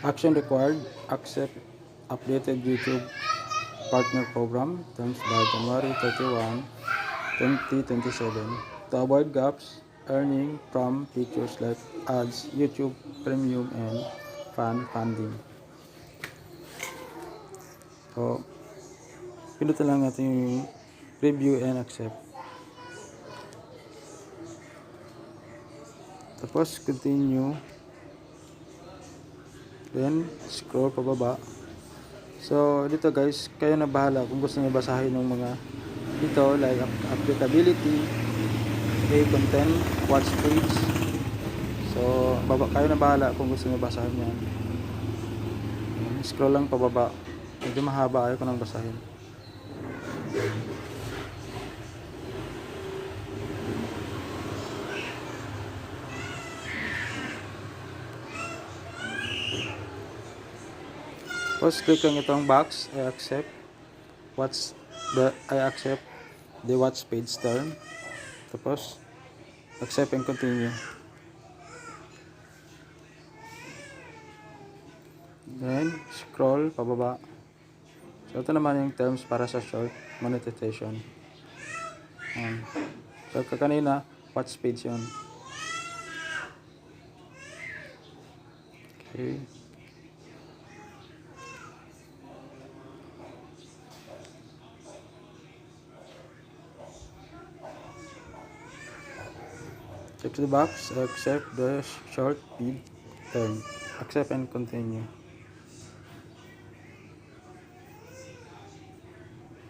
Action required. Accept updated YouTube partner program. Terms by January 31, 2027. To avoid gaps, earning from features like ads, YouTube Premium, and fan funding. So, pinutin lang natin yung review and accept. Tapos, continue. Then, scroll pababa. So, dito guys, kayo na bahala kung gusto niyo basahin ng mga dito, like applicability, content, watch page. So, kayo na bahala kung gusto niyo basahin yan. Scroll lang pababa. Medyo mahaba, ayaw ko nang basahin. Tapos, click lang itong box. I accept the watch page term. Tapos, accept and continue. Then, scroll pababa. So, ito naman yung terms para sa short monetization. So, kanina, watch page yun. Okay. Check the box. Accept the short feed term. Accept and continue.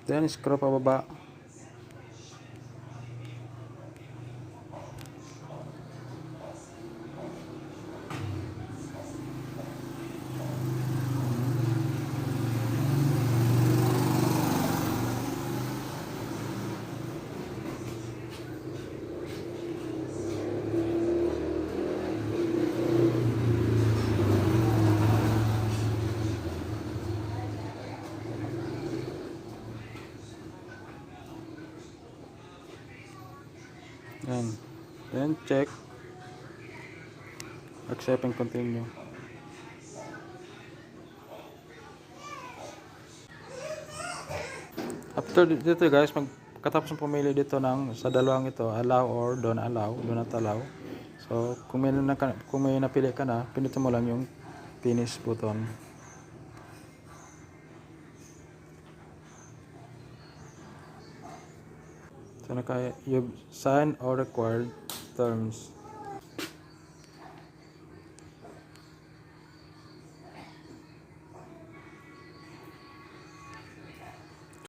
Then, scroll pababa. Then check, accept and continue. After dito guys, magkatapos ng pumili dito ng sa dalawang ito, allow or do not allow. So kung may napili ka na, pinutin mo lang yung finish button. So you've signed or required terms.